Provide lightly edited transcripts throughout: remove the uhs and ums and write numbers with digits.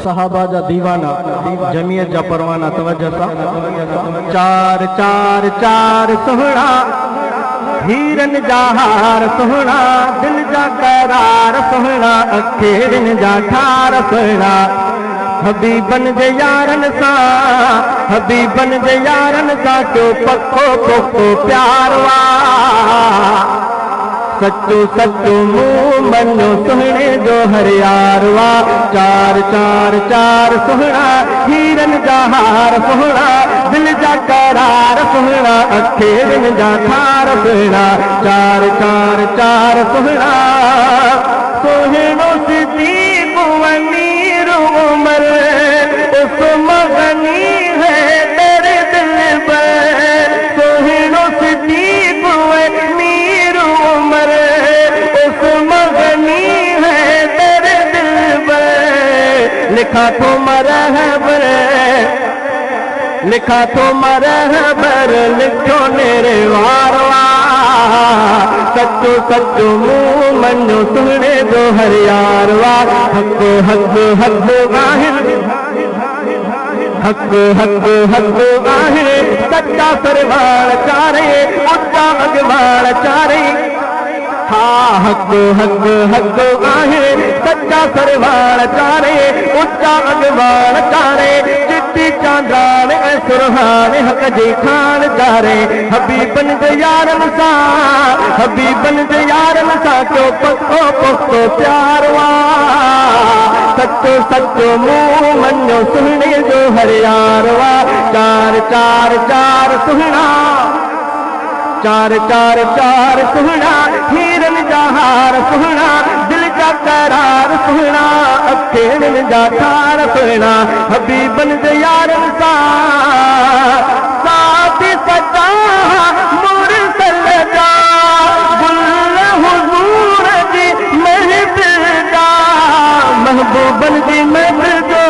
सहाबा जा दीवाना जमीयत जा परवाना तवज्जो सा। चार चार चार सोहणा हीरन जा हार सोहणा, दिल जा करार सोहणा, अखेरन जा ठार सोहणा। हबीबन जे यारन सा, हबीबन जे यारन सा तो पक्को पक्को प्यार वा। सच्चो सच्चो मुँह मनो सोहणे जो हर यार वा। चार चार चार सोहणा हीरन जा हार सोहणा, दिल जा करार सोहणा, अखेरन जा ठार सोहणा। चार चार चार सोहणा सोहणो सिद्दीक अमीर उमर, उस मगनी है तेरे दिल पर। सोहणो सिद्दीक अमीर उमर, उस मगनी है तेरे दिल पर। लिखा तो मरहबर, लिखा तो मरहबर, लिखो मेरे वारवा। सच्चो सच्चो मुँह मनो सुने जो हर यारवा। हक हक हक आहिर, हक हक हक आहिर, सच्चा सरवार चारे, उच्चा अगवार चारे। हाँ हक हक हक आहिर, सच्चा सरवार चारे, उच्चा अगवार चारे। चिट्टी चांदान ऐ सुरहान हक जी खान चारे। हबीबन जे यारन सा, हबीबन जे यारन सा क्यों पक्को पक्को प्यार वा। सच्चो सच्चो मुँह मनो सुहणे जो हर यार वा। चार चार चार सुहणा, चार चार चार सुहणा हीरन जा हार सोहणा, दिल जा करार सोहणा, अखेरन जा ठार सोहणा। हबीबन जे यारन सा साथ सजा मुरसल जा, गुल हुजूर जी महफिल जा। महबूबन जी महफिल जो,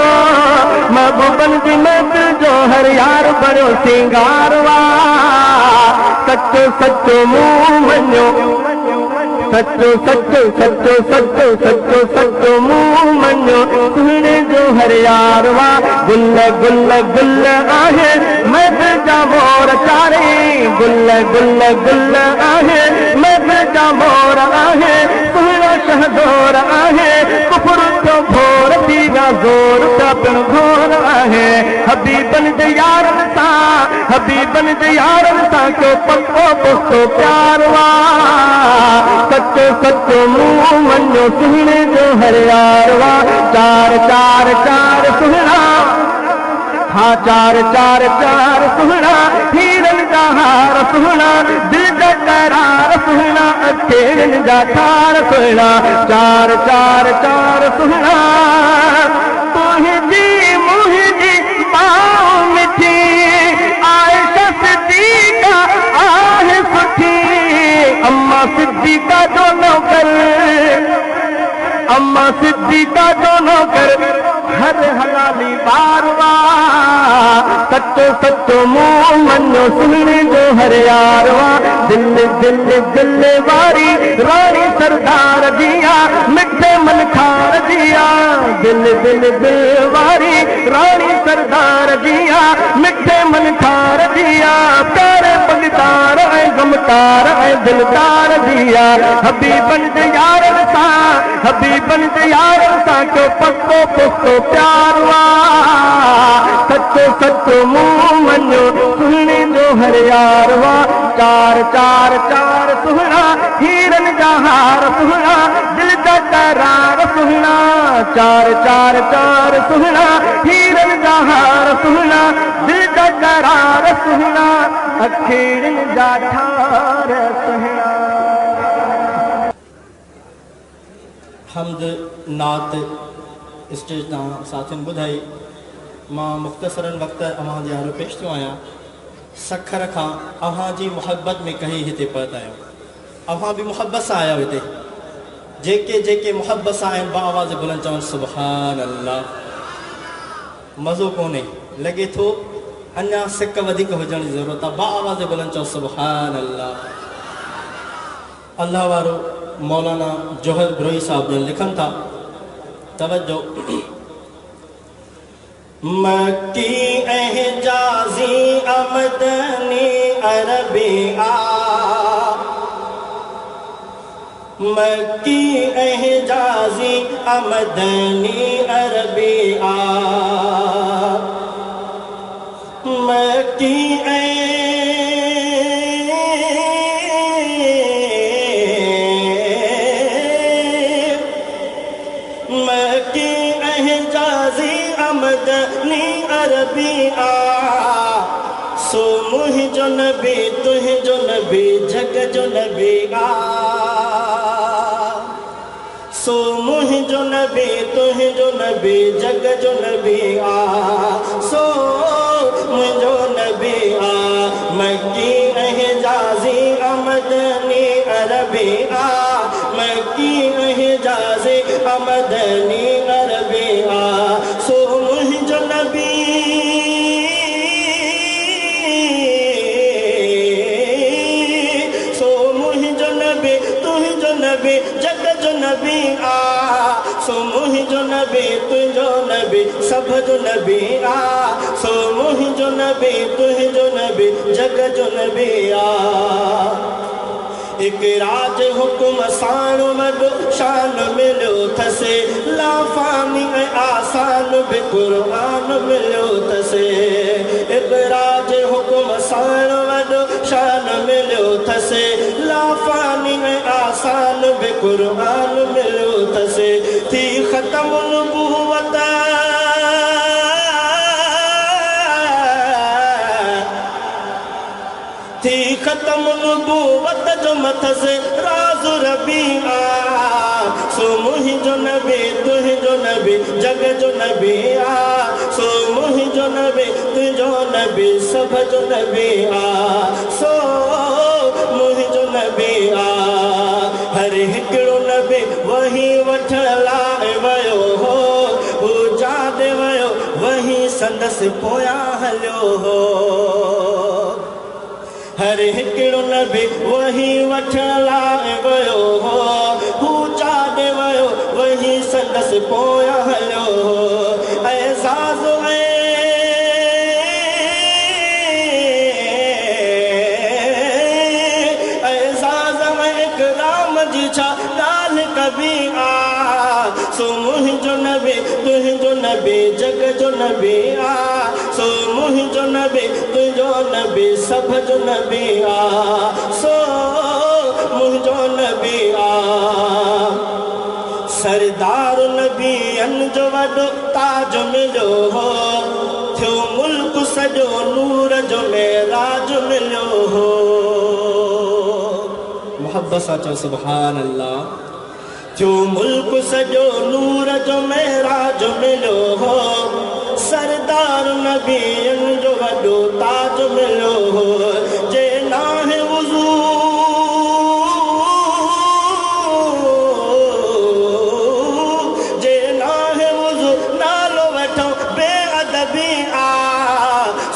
महबूबन जी महफिल जो हर यार बड़ो सिंगार वा। सच्चो सच्चो मुँह मनो, सच्चो सच्चो सच्चो सच्चो सच्चो सच्चो मुँह मनो सुने जो हर यार वा। गुल गुल गुल आहे महफिल जा मोर चारे, गुल गुल गुल आहे महफिल जा मोर आहे। सुहिणो शहदोर आहे, कुफर जो भोर दीवा जोर का पिण घोर आहे। हबीबन जे यारन सा, हबीबन जे यारन सा क्यों पक्को पक्को प्यार वा। सच्चो सच्चो मुँह मनो सुहणे जो हर यार वा। चार चार चार सुहणा, हाँ चार चार चार सुहणा हीरन जा हार सोहणा, दिल जा करार सोहणा, अखेरन जा ठार सोहणा। चार चार चार सुहणा तुझी मुझी बाहों मिठी, आयशा सिद्दीका आहे सुठी। अम्मा सिद्दीका जो नौकर, अम्मा सिद्दीका जो नौकर हर हलाली बारवा। सच्चो सच्चो मुँह मनो सुनने जो हर यारवा। दिल दिल दिल वारी रानी सरदार जिया, मिठे मन खार जिया। दिल दिल दिल वारी रानी सरदार जिया, मिठे मन खार जिया। प्यारे पगदार ऐ गमकार ऐ दिलदार जिया। हबीबन जे यारन सा, हबीबन जे यारन सा क्यों पक्को पक्को प्यार वा। सच्चो सच्चो मुँह मनो सुहणे जो हर यार वा। चार चार चार सुहणा हीरन जा हार सोहणा, दिल जा करार सोहणा। चार चार चार सुहणा हीरन जा हार सोहणा, दिल जा करार सोहणा, अखेरन जा ठार सोहणा। हमद नात स्टेज तां साथियुनि ॿुधाई। मां मुख़्तसरन वक़्त अव्हां जे हारे पेश थियो आहियां। सखर खां अव्हां जी मुहबत में कही हिते पहुता आहियो। अव्हां बि मुहबत सां आया हिते। जेके जेके मुहबत सां आहिनि बाआवाज़ बुलंद चवनि सुभान अल्लाह। मज़ो कोन्हे, लॻे थो अञा सिक वधीक हुजण जी ज़रूरत आहे। बाआवाज़ बुलंद चओ सुभान अल्लाह। अल्लाह वारो मौलाना जोहर ब्रोई साहब जन लिखनि था, तवज्जो। मक्की एहजाज़ी अमदनी अरबी आ, मक्की एहजाज़ी अमदनी अरबी आ, मक्की एहजाज़ी अमदनी अरबी आ, सो मुहिंजो नबी तुहिंजो नबी जग जो नबी आ, सो मुहिंजो नबी तुहिंजो नबी जग जो नबी आ, सो मुहिंजो नबी आ, मक्की एहजाज़ी अमदनी अरबी आ, मक्की एहजाज़ी अमदनी अरबी आ, सो मुहिंजो नबी नबी जग जो नबी आ, सो मुहिंजो नबी तुंहिंजो नबी सब जो नबी आ, सो मुहिंजो नबी तुंहिंजो नबी जग जो नबी आ। एक राज हुकुम साण वॾो शान मिलियो थसे, लाफ़ानी ऐं आसान बि क़ुर्आन मिलियो थसे। एक राज हुकुम साण वॾो शान मिलियो थसे, लाफ़ानी ऐं आसान बि क़ुर्आन मिलियो थसे। थी ख़तम नबूवत थी ख़तम नबूवत जो मथसे राज़ रबी आ, सो मुहिंजो नबी तुहिंजो नबी जग जो नबी आ, सो मुहिंजो नबी तुंहिंजो नबी सब जो नबी आ, सो मुहिंजो नबी आ। हर हिकिड़ो नबी वही वठण लाइ वियो हो, हू जाॾे वियो वही संदसि पोयां हलियो हो। हर हिकिड़ो नबी वही वठण लाइ वियो हो, हू जाॾे वियो वही संदसि पोयां हलियो हो। एज़ाज़ इकराम जी छा ॻाल्हि कबी आ, सो मुहिंजो नबी तुहिंजो नबी जग जो नबी आ, सो मुहिंजो नबी तुंहिंजो नबी सब जो नबी आ, सो मुहिंजो नबी आ। सरदार नबीअनि जो वॾो ताज मिलियो हो, थियो मुल्क सॼो नूर जो मेराज मिलियो हो। मोहब्बत सां चओ सुभान अल्लाह। थियो मुल्क सॼो नूर जो मेराज मिलियो हो, सरदार नबीअनि जो वॾो ताज मिलियो हो। जे नाहे वुज़ू जे नाहे वुज़ू नालो वठो बेअदबी आ,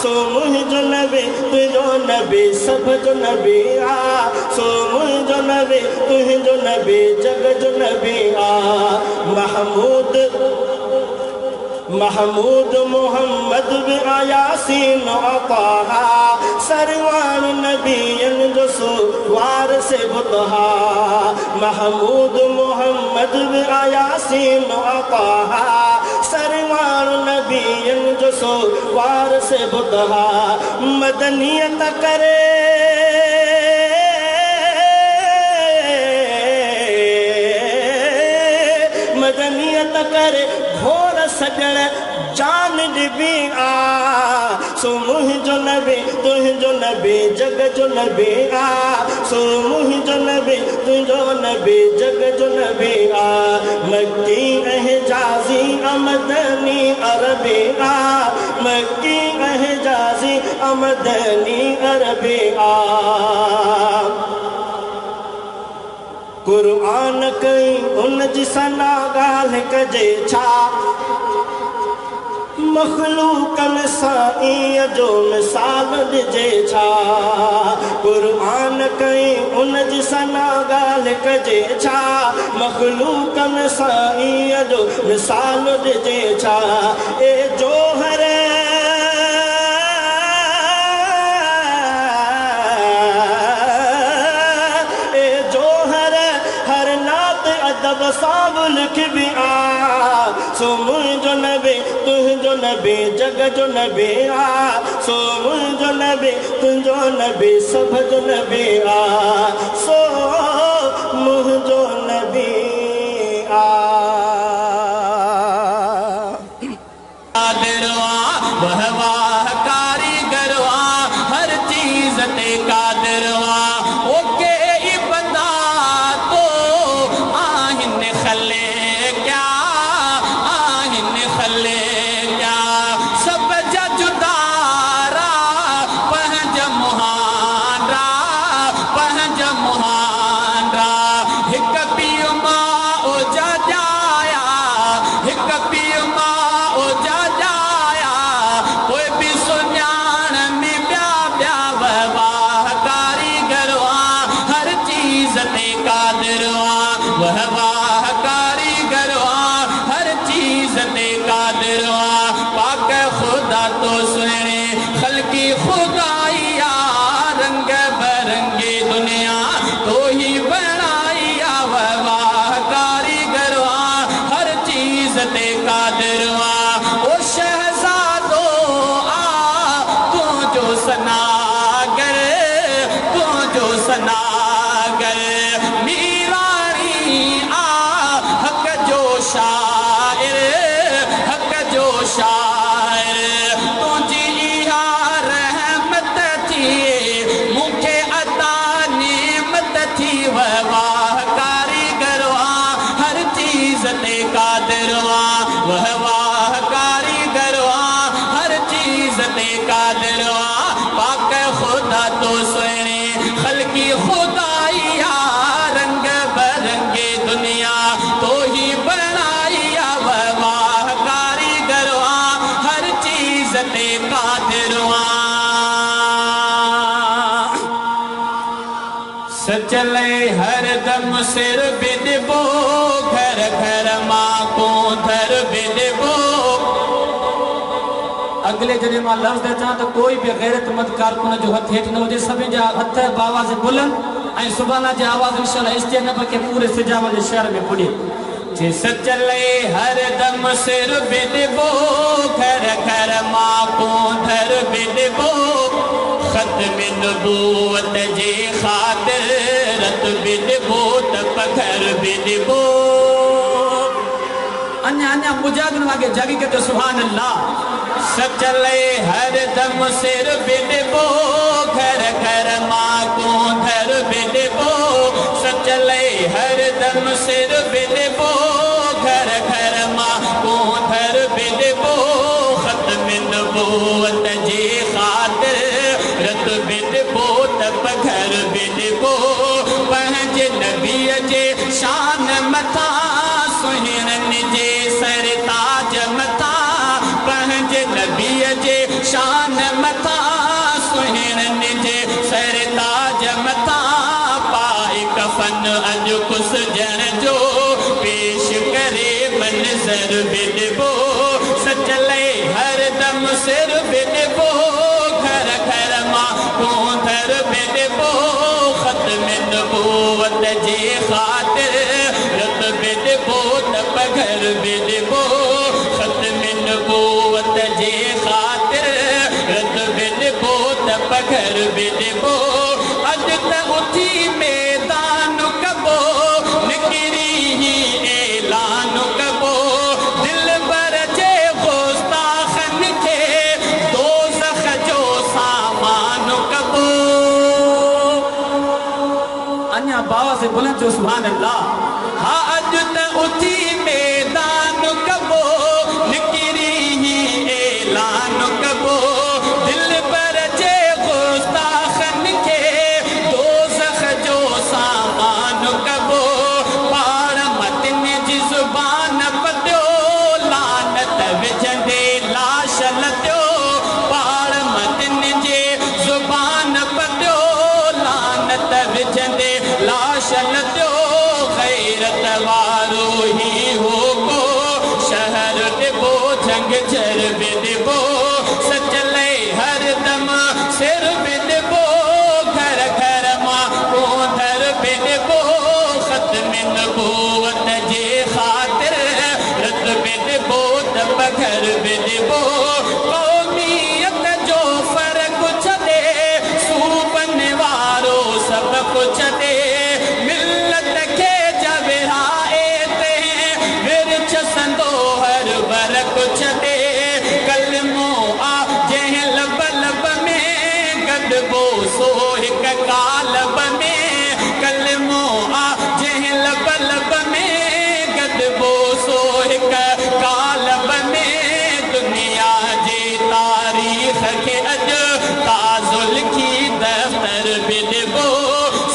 सो मुहिंजो नबी तुंहिंजो नबी सब जो नबी आ, सो मुहिंजो नबी तुहिंजो नबी जग जो नबी आ। महमूद मोहम्मद बि यासीन अताहा, सरवार नबीअनि जो सुवार से बुतहा। महमूद मोहम्मद बि यासीन अताहा, सरवार नबीअनि जो सुवार से बुतहा। मदनियत करे मदनियत करे घोर सजण जान ॾिबी आ, सो मुहिंजो नबी तुहिंजो नबी जग जो नबी आ, सो मुहिंजो नबी तुंहिंजो नबी जग जो नबी आ। मक्की एहजाज़ी अमदनी अरबी आ, मक्की एहजाज़ी अमदनी अरबी आ। क़ुर्आन कई उन जी सना ॻाल्हि कजे छा, मख़लूक़नि सां ईअं जो मिसाल ॾिजे छा। क़ुर्आन कई उन जी सना ॻाल्हि कजे छा, मख़लूक़नि सां ईअं जो मिसाल ॾिजे छा। ए जोहर सो मुंहिंजो नबी तुंहिंजो नबी जग जो नबी आ सो मुंहिंजो नबी तुंहिंजो नबी सभ जो नबी आ सो मुंहिंजो नबी आ कादिरवा वह वाह कारीगरवा हर चीज ते कादिरवा ओके बंदा तो आहिन खले क्या आहिन खले क्या सब जुदारा पंहिंज मुहांडा पंहिंज मुहांडा हिक पीउ मां ओजा जाया हिक पीउ मां ओजा जाया कोई भी सुञाण में ॿिया ॿिया वह कारीगरवा हर चीज ते कादिरवा वह वाह कारीगरवा हर चीज ते कादिरवा पाक खुदा तो सुने खल्की खुदाइया रंग बरंगी दुनिया तो ही बनाइया वह वाह कारीगरवा हर चीज ते कादिरवा ओ शहजादो आ तू जो सनागर तू जो सनागर मीरानी आ हक जो शायर हक जो शायर तुझी इहा रहमत थी मूंखे अता नेमत थी वह वाह कारीगरवा हर चीज ते कादिरवा वह वाह कारीगरवा हर चीज ते कादिरवा पाक खुदा तो सुने खल्की खुदाइया रंग बरंगे दुनिया तो ही बनाइया वह वाह कारीगरवा हर चीज ते कादिरवा सचले हर दम सिर बिदबो घर घर मां को धर बिदबो अगले जॾहिं मां लफ़्ज़ अचां त कोई बि गैरतमंद कारकुन जो हथ हेठि न हुजे सभिनि जा हथ आवाज़ बुलंद ऐं सुभाणे जी आवाज़ इंशाअल्लाह स्टेज न पके पूरे सिजाब जे शहर में पुॼे जे सचले हर दम सिर बिदबो घर घर मां को धर बिदबो ख़त्म नबूवत जे ख़ातिर रत बिदबो त पघर बिदबो अन्या अन्या मुजाहिदन वागे जागी के तो सुभान अल्लाह सचले हर दम सिर बिदबो घर घर मां को धर बिदबो सचले हर दम सिर बिदबो घर घर मां को धर बिदबो ख़त्म नबूवत जे ख़ातिर रत बिदबो त पघर बिदबो पंहिंजे नबीअ जे शान मथा सुहिणनि जे सरताज मथा पंहिंजे नबीअ जे शान मथा सुहिणनि जे सरताज मथा पाए कफन अॼु कुसजण जो पेश करे मंज़र बिदबो सचले हर दम सिर बिदबो घर घर मां को धर बिदबो ख़त्म नबूवत जे ख़ातिर रत बिदबो त पघर बिदबो ख़त्म नबूवत जे ख़ातिर रत बिदबो त पघर बिदबो अॼु त उथी मैदान कबो निकिरी ही ऐलान कबो दिल भर जे गुस्ताखन खे दोज़ख जो सामान कबो अन्या बाबा से बुलंद जो सुभान अल्लाह हाँ अॼु त उथी मैदान कबो निकिरी ही ऐलान कबो दिल भर जे गुस्ताखन खे दोज़ख जो सामान कबो पाण मतिन जी ज़ुबान पढ़ियो लानत विझंदे लाश लथियो पाण मतिन जे ज़ुबान पढ़ियो लानत विझंदे लाश लथियो गैरत वारो ही हो को शहर डिबो जंग जर बिदबो सचले हर दम सिर बिदबो घर घर मां को धर बिदबो ख़त्म नबूवत जे ख़ातिर रत बिदबो त बगैर बिदबो कौमियत जो फर्क छॾे सूबन वारो सब कुछ दे मिलत खे जबराए ते विरछ संदो हर बर कुछ दे कलमो आ जंहिं लब लब में गॾिबो सो हिक कालब में कलमो आ जंहिं लब लब में गॾिबो सो हिक कालब में दुनिया जी तारीख़ खे अॼु ताज़ो लिखी दफ़्तर बिदबो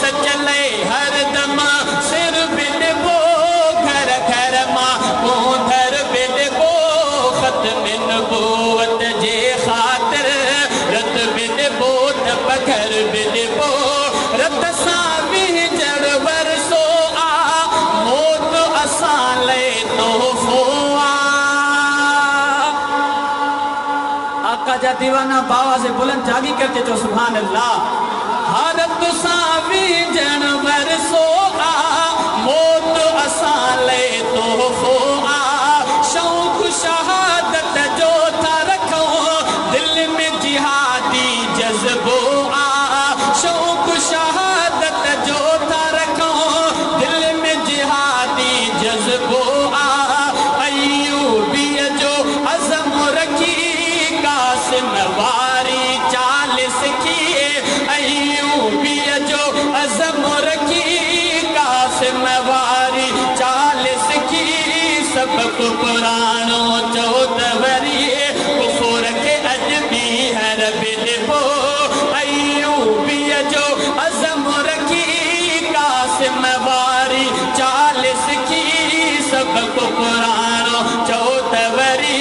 सचले हर दम सिर बिदबो घर घर मां कोंधर बिदबो ख़त्म नबूवत जे ख़ातिर रत बिदबो त बगर बिदबो रत सां विझण वरसो आ मौत असां ले तोहफ़ो आ। आका जा दीवाना बाबा से बुलंद जागी करके जो सुभान अल्लाह हर तुसां विझण वरसो आ मौत असां ले तोहफ़ो आ शौक़ शहादत जो था रखो दिल में जिहादी जज़्बो आ शौक़ शहादत जो था रखो दिल में जिहादी जज़्बो आ अय्यूबीअ जो अज़म रखी कासिम वारी चाल सिखी अय्यूबीअ जो अज़म रखी कासिम वारी चाल सिखी सब को पुराणो चो त वरी कुफर खे अॼु बि हर बिदबो अय्यूबीअ जो अज़म रखी कासिम वारी चाल सिखी सब को पुराणो चो त वरी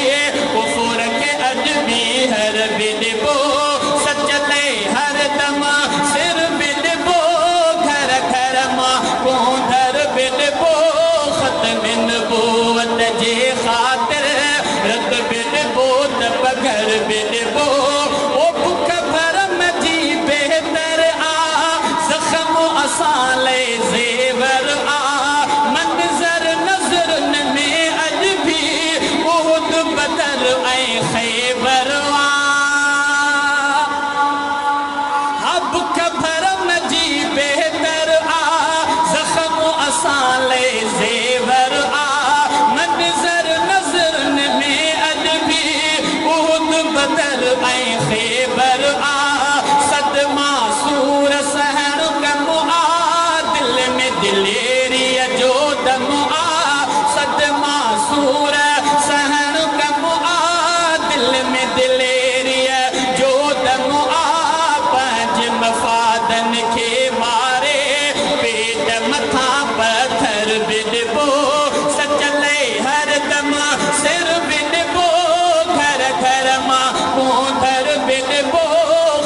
कुफर खे अॼु बि हर बिदबो सचले हर दम सिर बिदबो घर घर मां कोंधर बिदबो ख़त्म नबूवत जे ख़ातिर रत बिदबो त बगर बिदबो ओ बुख भरम जी बेहतर आ ज़ख़्म असां ले ज़ेवर आ मंज़र नज़रन में अॼु बि उहद बदर ऐं ख़ैबर आ हा बुख भरम जी बेहतर आ ज़ख़्म असां ले ज़ेवर आ मंज़र नज़रन में अॼु बि उहद बदर ऐं ख़ैबर आ सदमा सूर सहण कम आ दिल में दिलेरीअ जो दम आ सदमा सूर सहण कम आ दिल में दिलेरीअ जो दम आ पंहिंज मफ़ादन खे मारे पेट मथां पत्थर बिदबो सचले हर दम सिर बिदबो घर घर मां कोंधर बिदबो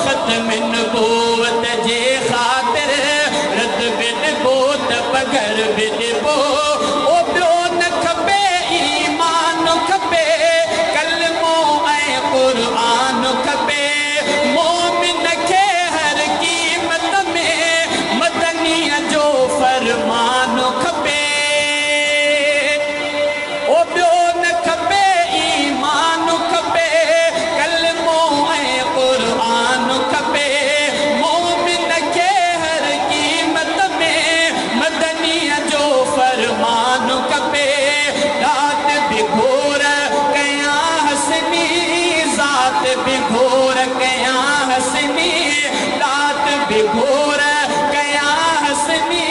ख़त्म नबूवत जे ख़ातिर रत बिदबो त बगर बिदबो ओ ॿियो न खपे ईमान खपे कलमो ऐं क़ुरान खपे मोमिन खे हर क़ीमत में मदनीअ जो फरमान खपे ओ ॿियो न खपे ईमान खपे कलमो ऐं क़ुरान खपे मोमिन खे हर क़ीमत में मदनीअ जो फरमान खपे रात बि घोर कयां हसनी ज़ात बि घोर कयां हसनी रात बि घोर कयां हसनी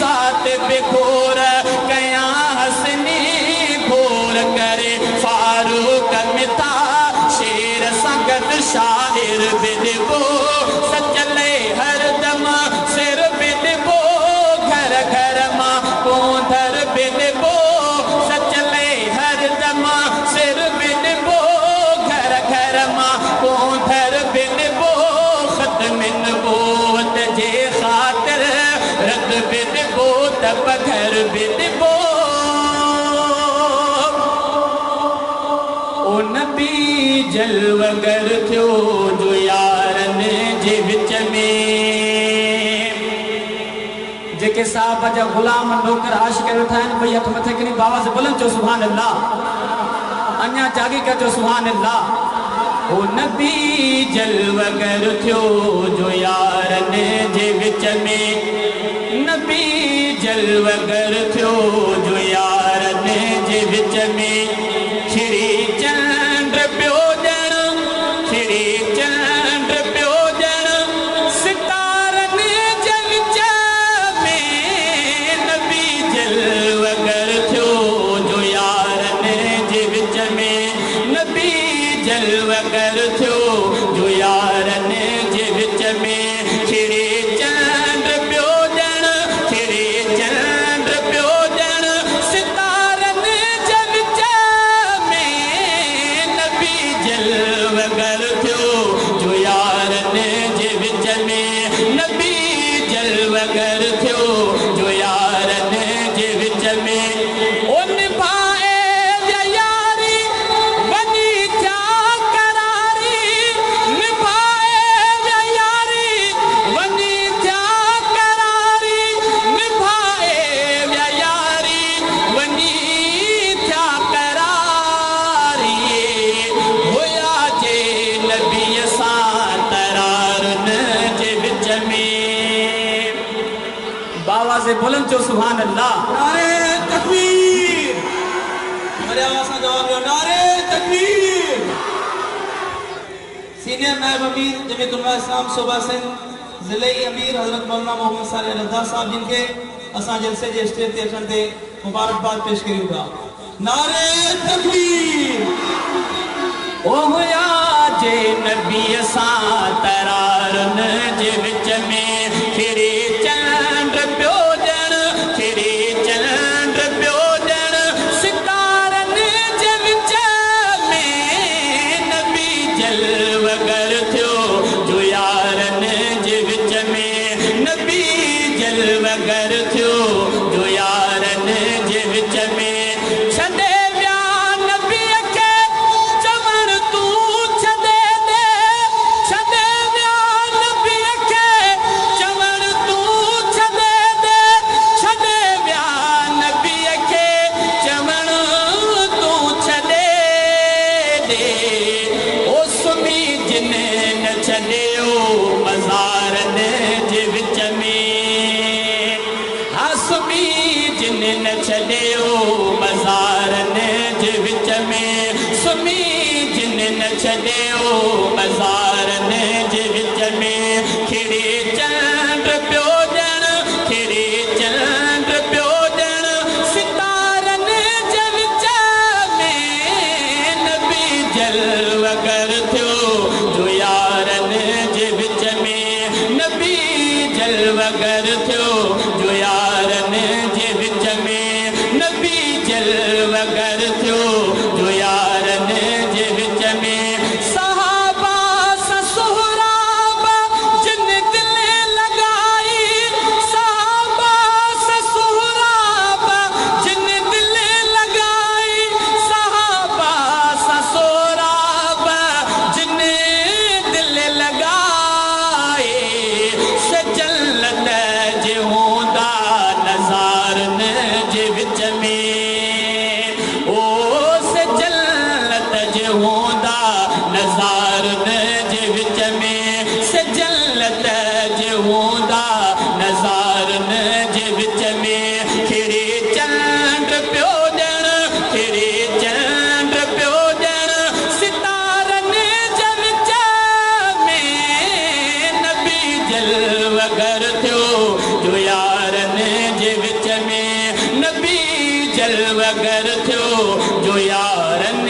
ज़ात बि घोर कयां हसनी घोर करे फारूक मिथा शेर सां गॾु शाइर बिदबो सचले हर दम सिर बिदबो घर घर मां कोंधर बिदबो सचले हर दम सिर बिदबो घर घर मां कोंधर बिदबो ख़त्म नबूवत जे ख़ातिर रत बिदबो त बगर बिदबो ओ नबी जलवगर थियो जो यारनि जे विच में जेके साहब जा गुलाम नौकर आशिक वेठा आहिनि भई हथ मथे करी बाबा से बुलंद चो सुभान अल्लाह अन्या जागी कजो सुभान अल्लाह। ओ नबी जलवगर थियो जो यारन जे विच में, नबी जलवगर थियो जो यारन जे विच में, खिड़ी चंड पियो ॼण, खिड़ी चंड पियो ॼण, सितारन जे विच में, नबी जलवगर थियो जो यारन जे विच में, नबी जलवगर थियो जो यारन जे विच में, खिड़ी चंड पियो ॼण, खिड़ी चंड पियो ॼण, सितारन जे विच में, नबी जलवगर थियो जो यारन जे विच में, नबी जलवगर थियो जो यारन जे विच में। ओ निभाए यारी वनी क्या करारी, निभाए यारी वनी क्या करारी, निभाए यारी वनी क्या करारी, होया जे नबी सां तरारन जे विच में। बाबा से बुलंद चो सुभान अल्लाह। नारे तकबीर, बड़े आवाज से जवाब दो, नारे तकबीर। सीनियर नायब अमीर जमीयत उलमा इस्लाम सूबा सिंध, जिले अमीर हजरत मौलाना मोहम्मद साले रज़ा साहब, जिनके असां जलसे जे स्टेज ते अचण ते मुबारकबाद पेश करियूं था। नारे तकबीर। ओ होया जे नबी सां तरारन जे विच में, खिड़ी चंड पियो ॼण, खिड़ी चंड पियो ॼण, सितारन जे विच में, नबी जलवगर थियो जो यारन जे विच में, नबी जलवगर थियो जो यारन जे विच में। छॾे विया नबीअ खे चवण तूं छॾे दे, छॾे विया नबीअ खे चवण तूं छॾे दे, छॾे विया नबीअ खे चवण तूं छॾे दे। ओ सुम्ही जिन न छॾियो मज़ारन जे विच में, हा सुम्ही जिन न छॾियो मज़ारन जे विच में, सुम्ही जिन न छॾियो मज़ारन जे विच में, खिड़ी चंड पियो ॼण, खिड़ी चंड पियो ॼण, सितारन जे विच में, नबी जलवगर थियो जो यारन जे विच में, नबी जलवगर थियो जो यारन जे विच में, नबी जलवगर थियो जो यारन जे विच में। सहाबा ससुराबा जिन दिल लगाई, सहाबा ससुराबा जिन दिल लगाई, सहाबा ससुराबा जिन दिल लगाई, से जन्नत जे हूंदा नज़ारन जे विच में, ओ से जन्नत जे हूंदा नज़ारन जे विच में, से जन्नत जे हूंदा नज़ारन जे विच में, खिड़ी चंड पियो ॼण, खिड़ी चंड पियो ॼण, सितारन जे विच में, नबी जलवगर थियो जो यारन जे विच में, नबी जलवगर थियो जो यारन